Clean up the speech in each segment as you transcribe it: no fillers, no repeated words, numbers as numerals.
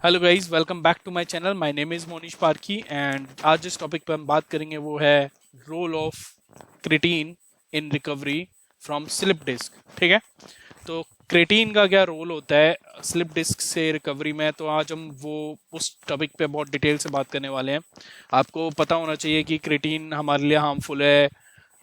Hello guys, welcome back to my channel. My name is Monish Parkhi and आज जिस topic पे हम बात करेंगे वो है role of creatine in recovery from slip disc. ठीक है, तो क्रेटीन का क्या रोल होता है स्लिप डिस्क से रिकवरी में, तो आज हम वो उस टॉपिक पे बहुत डिटेल से बात करने वाले हैं। आपको पता होना चाहिए कि क्रेटीन हमारे लिए हार्मफुल है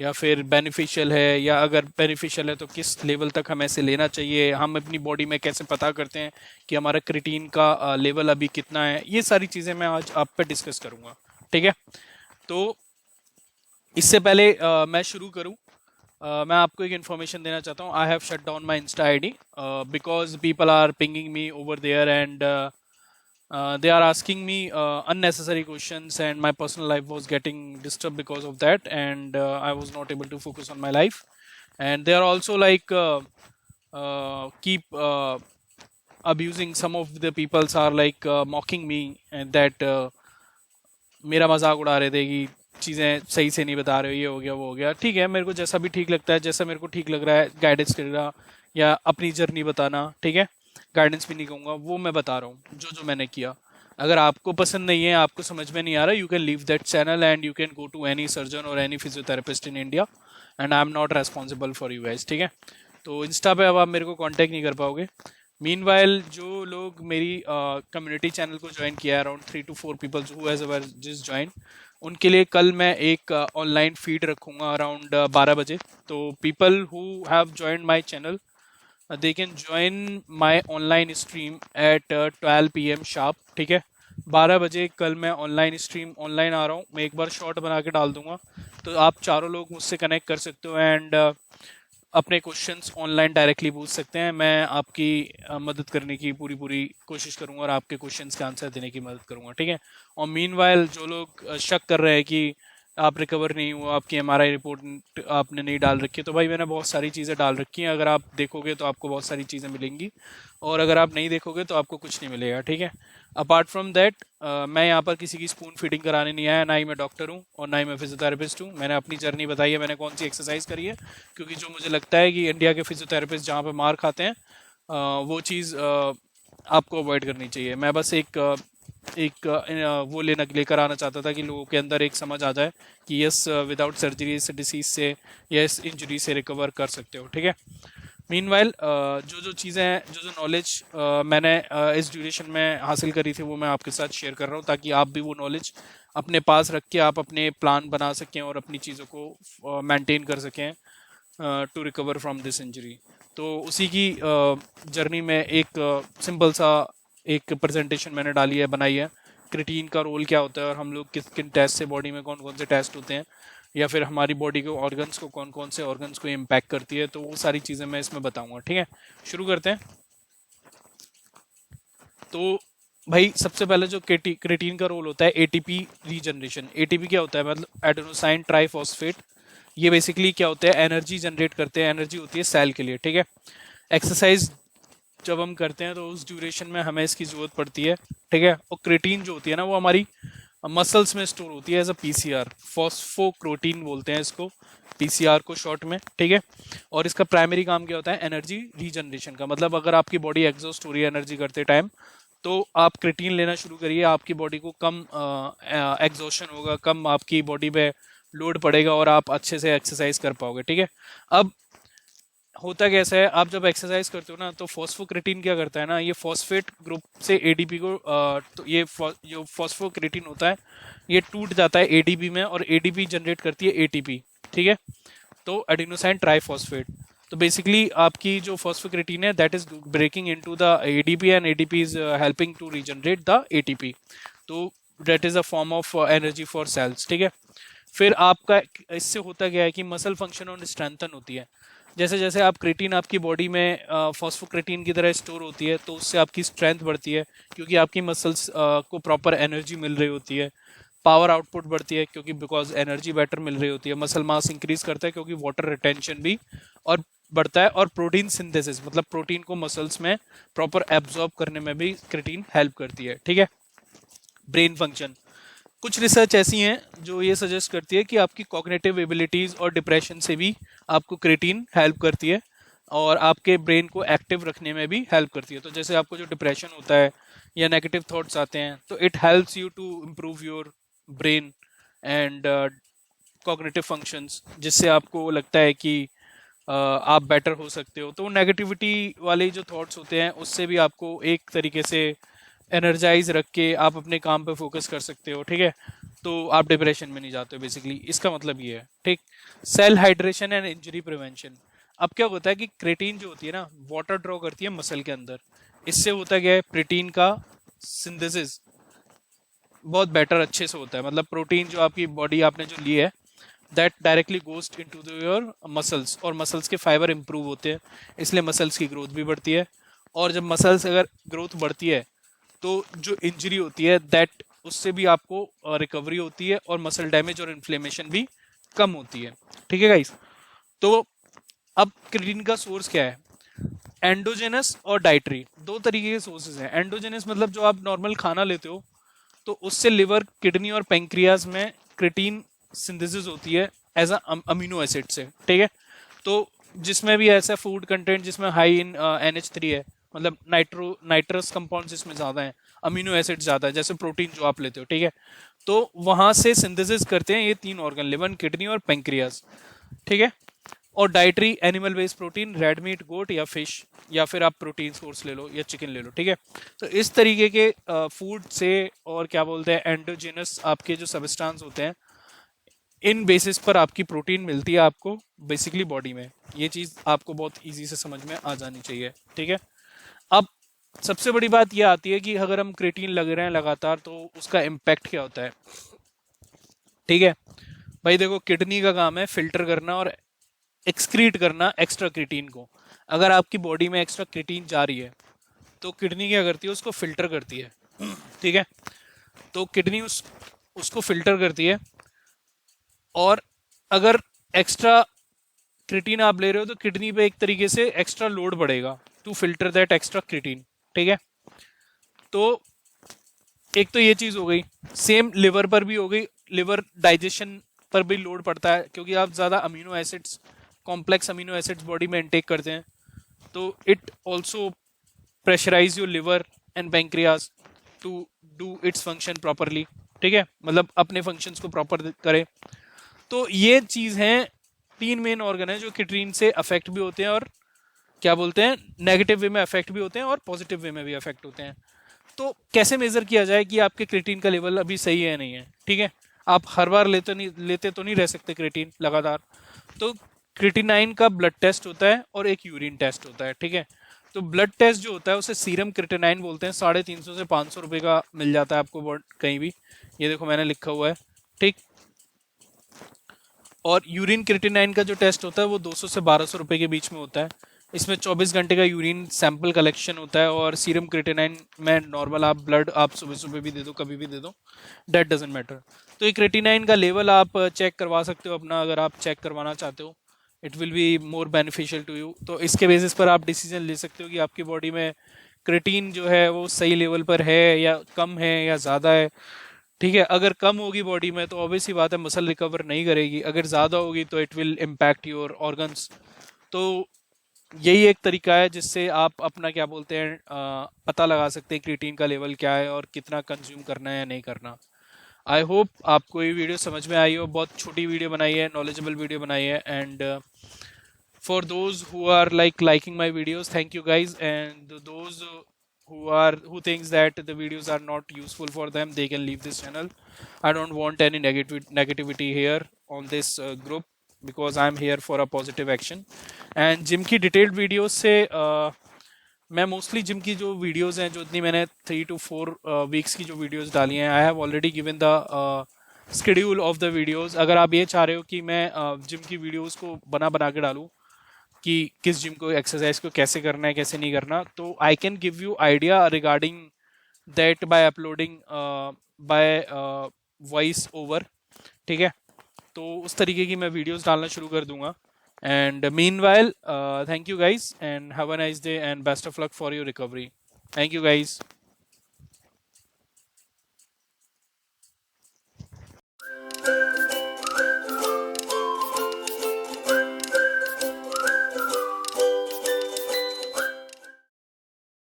या फिर बेनिफिशियल है, या अगर बेनिफिशियल है तो किस लेवल तक हमें इसे लेना चाहिए, हम अपनी बॉडी में कैसे पता करते हैं कि हमारा क्रिएटिन का लेवल अभी कितना है। ये सारी चीज़ें मैं आज आप पे डिस्कस करूंगा। ठीक है, तो इससे पहले मैं शुरू करूं, मैं आपको एक इन्फॉर्मेशन देना चाहता हूँ। I have shut down my insta I D because people are pinging me over there and they are asking me unnecessary questions, and my personal life was getting disturbed because of that, and I was not able to focus on my life. And they are also like keep abusing. Some of the peoples are like mocking me, and that मेरा मजाक उड़ा रहे थे कि चीज़ें सही से नहीं बता रहे हो, ये हो गया वो हो गया। ठीक है, मेरे को जैसा भी ठीक लगता है, जैसा मेरे को ठीक लग रहा है गाइडेंस करना या अपनी जर्नी बताना, ठीक है, गाइडेंस भी नहीं कहूँगा, वो मैं बता रहा हूँ जो जो मैंने किया। अगर आपको पसंद नहीं है, आपको समझ में नहीं आ रहा, you can leave that channel and you can go to any surgeon और any physiotherapist in India, and I am not responsible for you guys. ठीक है, तो इंस्टा पे अब आप मेरे को कांटेक्ट नहीं कर पाओगे। मीनवाइल जो लोग मेरी कम्युनिटी चैनल को ज्वाइन किया है, around 3 to 4 peoples who has ever just join, उनके लिए कल मैं एक ऑनलाइन फीड रखूँगा अराउंड 12 बजे। तो people who have joined my channel, they can join my online stream at 12 PM sharp. ठीक है, 12 बजे कल मैं ऑनलाइन स्ट्रीम ऑनलाइन आ रहा हूँ। मैं एक बार शॉर्ट बना के डाल दूंगा, तो आप चारों लोग मुझसे कनेक्ट कर सकते हो एंड अपने क्वेश्चंस ऑनलाइन डायरेक्टली पूछ सकते हैं। मैं आपकी मदद करने की पूरी पूरी कोशिश करूंगा और आपके क्वेश्चंस का आंसर देने की मदद करूंगा। ठीक है, और मीनवाइल जो लोग शक कर रहे हैं कि आप रिकवर नहीं हुआ, आपकी MRI रिपोर्ट आपने नहीं डाल रखी है, तो भाई मैंने बहुत सारी चीज़ें डाल रखी हैं। अगर आप देखोगे तो आपको बहुत सारी चीज़ें मिलेंगी, और अगर आप नहीं देखोगे तो आपको कुछ नहीं मिलेगा। ठीक है, अपार्ट फ्रॉम दैट मैं यहाँ पर किसी की स्पून फीडिंग कराने नहीं आया, ना ही मैं डॉक्टर हूँ और ना ही मैं फिजियोथेरेपिस्ट हूँ। मैंने अपनी जर्नी बताई है, मैंने कौन सी एक्सरसाइज करी है, क्योंकि जो मुझे लगता है कि इंडिया के फिजियोथेरेपिस्ट जहाँ पे मार खाते हैं, वो चीज़ आपको अवॉइड करनी चाहिए। मैं बस वो लेकर आना चाहता था कि लोगों के अंदर एक समझ आ जाए कि यस, विदाउट सर्जरी इस डिसीज से या इस इंजरी से रिकवर कर सकते हो। ठीक है, मीनवाइल जो जो चीज़ें जो जो नॉलेज मैंने इस ड्यूरेशन में हासिल करी थी, वो मैं आपके साथ शेयर कर रहा हूँ, ताकि आप भी वो नॉलेज अपने पास रख के आप अपने प्लान बना सकें और अपनी चीज़ों को मेंटेन कर सकें to recover from this injury. तो उसी की जर्नी में एक सिंपल सा एक प्रेजेंटेशन मैंने डाली है, बनाई है। क्रिटीन का रोल क्या होता है और हम लोग किस किन टेस्ट से, बॉडी में कौन कौन से टेस्ट होते हैं, या फिर हमारी बॉडी के ऑर्गन्स को कौन कौन से ऑर्गन्स को इम्पैक्ट करती है, तो वो सारी चीज़ें मैं इसमें बताऊंगा। ठीक है, शुरू करते हैं। तो भाई सबसे पहले जो क्रेटीन का रोल होता है, ATP रीजनरेशन। ATP क्या होता है, मतलब एडेनोसाइन ट्राइफॉस्फेट। ये बेसिकली क्या होता है, एनर्जी जनरेट करते हैं, एनर्जी होती है सेल के लिए। ठीक है, एक्सरसाइज जब हम करते हैं तो उस ड्यूरेशन में हमें इसकी जरूरत पड़ती है। ठीक है, और क्रेटीन जो होती है ना, वो हमारी मसल्स में स्टोर होती है एज अ PCR, फॉस्फोक्रोटीन बोलते हैं इसको, PCR को शॉर्ट में। ठीक है, और इसका प्राइमरी काम क्या होता है, एनर्जी रीजनरेशन का। मतलब अगर आपकी बॉडी एग्जॉस्ट हो रही है एनर्जी करते टाइम, तो आप क्रेटीन लेना शुरू करिए, आपकी बॉडी को कम एग्जॉशन होगा, कम आपकी बॉडी पे लोड पड़ेगा और आप अच्छे से एक्सरसाइज कर पाओगे। ठीक है, अब होता कैसा है, आप जब एक्सरसाइज करते हो ना, तो फॉस्फोक्रेटिन क्या करता है ना, ये फॉस्फेट ग्रुप से ADP को तो ये जो फॉस्फोक्रेटिन होता है, ये टूट जाता है ADP में, और ADP जनरेट करती है ATP। ठीक है, तो एडिनोसाइन ट्राइफॉस्फेट। तो बेसिकली आपकी जो फॉस्फोक्रेटिन है, that is breaking into the ADP and ADP is helping to regenerate the ATP। तो that is a form of energy for cells. ठीक है, फिर आपका इससे होता क्या है कि मसल फंक्शन और स्ट्रेंथन होती है। जैसे जैसे आप क्रेटीन आपकी बॉडी में फॉस्फोक्रेटीन की तरह स्टोर होती है, तो उससे आपकी स्ट्रेंथ बढ़ती है, क्योंकि आपकी मसल्स को प्रॉपर एनर्जी मिल रही होती है। पावर आउटपुट बढ़ती है, क्योंकि बिकॉज एनर्जी बेटर मिल रही होती है। मसल मास इंक्रीज करता है, क्योंकि वाटर रिटेंशन भी और बढ़ता है। और प्रोटीन सिंथेसिस, मतलब प्रोटीन को मसल्स में प्रॉपर एब्जॉर्ब करने में भी क्रेटीन हेल्प करती है। ठीक है, ब्रेन फंक्शन, कुछ रिसर्च ऐसी हैं जो ये सजेस्ट करती है कि आपकी कॉग्निटिव एबिलिटीज़ और डिप्रेशन से भी आपको क्रेटीन हेल्प करती है। और आपके ब्रेन को एक्टिव रखने में भी हेल्प करती है। तो जैसे आपको जो डिप्रेशन होता है या नेगेटिव थॉट्स आते हैं, तो it helps you to improve your brain and cognitive functions, जिससे आपको लगता है कि आप बेटर हो सकते हो। तो नेगेटिविटी वाले जो थॉट्स होते हैं उससे भी आपको एक तरीके से एनर्जाइज रख के आप अपने काम पे फोकस कर सकते हो, ठीक है। तो आप डिप्रेशन में नहीं जाते हो, बेसिकली इसका मतलब ये है, ठीक। Cell hydration and injury prevention. अब क्या होता है कि क्रेटीन जो होती है ना, वाटर ड्रॉ करती है मसल के अंदर। इससे होता क्या है, प्रोटीन का सिंथेसिस बहुत बेटर अच्छे से होता है। मतलब प्रोटीन जो आपकी बॉडी आपने जो ली है, that directly goes into your muscles, और मसल्स के फाइबर इंप्रूव होते हैं, इसलिए मसल्स की ग्रोथ भी बढ़ती है। और जब मसल्स अगर ग्रोथ बढ़ती है तो जो इंजरी होती है दैट उससे भी आपको रिकवरी होती है, और मसल डैमेज और इन्फ्लेमेशन भी कम होती है, ठीक है गाइस। तो अब क्रिएटिन का सोर्स क्या है, एंडोजेनस और डाइटरी, दो तरीके के सोर्सेज हैं। एंडोजेनस मतलब जो आप नॉर्मल खाना लेते हो, तो उससे लिवर, किडनी और पेंक्रियाज में क्रिएटिन सिंथेसिस होती है एज अमीनो एसिड से, ठीक है। तो जिसमें भी ऐसा फूड कंटेंट जिसमें हाई इन NH3 है, मतलब नाइट्रस कंपाउंड जिसमें ज़्यादा है, अमीनो एसिड ज़्यादा है, जैसे प्रोटीन जो आप लेते हो, ठीक है। तो वहाँ से सिंथेसिस करते हैं ये तीन ऑर्गन, लिवर, किडनी और पेंक्रियाज, ठीक है। और dietary animal based protein, red meat, goat या फिश, या फिर आप प्रोटीन सोर्स ले लो या चिकन ले लो, ठीक है। तो इस तरीके के फूड से, और क्या बोलते हैं, एंडोजेनस आपके जो सबस्टांस होते हैं, इन बेसिस पर आपकी प्रोटीन मिलती है आपको बेसिकली बॉडी में। ये चीज़ आपको बहुत इजी से समझ में आ जानी चाहिए, ठीक है। अब सबसे बड़ी बात ये आती है कि अगर हम क्रेटीन लग रहे हैं लगातार, तो उसका इम्पैक्ट क्या होता है, ठीक है। भाई देखो, किडनी का काम है फिल्टर करना और एक्सक्रीट करना एक्स्ट्रा क्रिएटिन को। अगर आपकी बॉडी में एक्स्ट्रा क्रिएटिन जा रही है, तो किडनी क्या करती है, उसको फिल्टर करती है, ठीक है। तो किडनी उसको फिल्टर करती है, और अगर एक्स्ट्रा क्रिएटिन आप ले रहे हो, तो किडनी पे एक तरीके से एक्स्ट्रा लोड बढ़ेगा to filter that extra creatine, ठीक है। तो एक तो ये चीज़ हो गई, सेम लिवर पर भी हो गई। लिवर डाइजेशन पर भी लोड पड़ता है, क्योंकि आप ज़्यादा amino acids, complex amino acids body में इनटेक करते हैं, तो it also pressurise your liver and pancreas to do its function properly, ठीक है, मतलब अपने फंक्शंस को प्रॉपर करे। तो ये चीज़ है, तीन मेन ऑर्गन है जो किडनी से अफेक्ट भी होते हैं, और क्या बोलते हैं, नेगेटिव वे में अफेक्ट भी होते हैं, और पॉजिटिव वे में भी अफेक्ट होते हैं। तो कैसे मेजर किया जाए कि आपके क्रिएटिन का लेवल अभी सही है नहीं है, ठीक है। आप हर बार लेते तो नहीं रह सकते क्रिएटिन लगातार। तो क्रिएटिनाइन का ब्लड टेस्ट होता है और एक यूरिन टेस्ट होता है, ठीक है। तो ब्लड टेस्ट जो होता है उसे सीरम क्रिएटिनाइन बोलते हैं। 350 से 500 रुपये का मिल जाता है आपको कहीं भी, ये देखो मैंने लिखा हुआ है, ठीक। और यूरिन क्रिएटिनाइन का जो टेस्ट होता है वो 200 से 1200 रुपये के बीच में होता है। इसमें 24 घंटे का यूरिन सैंपल कलेक्शन होता है, और सीरम क्रिएटिनाइन में नॉर्मल आप ब्लड आप सुबह सुबह भी दे दो, कभी भी दे दो, डेट डजेंट मैटर। तो ये क्रिएटिनाइन का लेवल आप चेक करवा सकते हो अपना, अगर आप चेक करवाना चाहते हो, it will be more beneficial to you. तो इसके बेसिस पर आप डिसीजन ले सकते हो कि आपकी बॉडी में क्रिएटिन जो है वो सही लेवल पर है या कम है या ज़्यादा है, ठीक है। अगर कम होगी बॉडी में तो ऑब्वियस ही बात है मसल रिकवर नहीं करेगी, अगर ज़्यादा होगी तो it will impact your organs. तो यही एक तरीका है जिससे आप अपना क्या बोलते हैं पता लगा सकते हैं क्रिएटिन का लेवल क्या है और कितना कंज्यूम करना है या नहीं करना। आई होप आपको ये वीडियो समझ में आई हो। बहुत छोटी वीडियो बनाई है, नॉलेजेबल वीडियो बनाई है, and for those who are liking my videos, thank you guys, and those who thinks that the videos are not useful for them, they can leave this channel. I don't want any negativity here on this group, because I am here for a positive action. And gym की detailed videos से मैं mostly gym की जो videos हैं, जो इतनी मैंने 3 to 4 weeks की जो वीडियोस डाली हैं, I have already given the schedule of the videos. अगर आप ये चाह रहे हो कि मैं जिम की वीडियोस को बना के डालूँ कि किस जिम को एक्सरसाइज को कैसे करना है कैसे नहीं करना, तो I can give you idea regarding that bye uploading bye voice over, ठीक है। तो उस तरीके की मैं वीडियोस डालना शुरू कर दूंगा। And meanwhile, thank you guys, and have a nice day, and best of luck for your recovery. Thank you guys.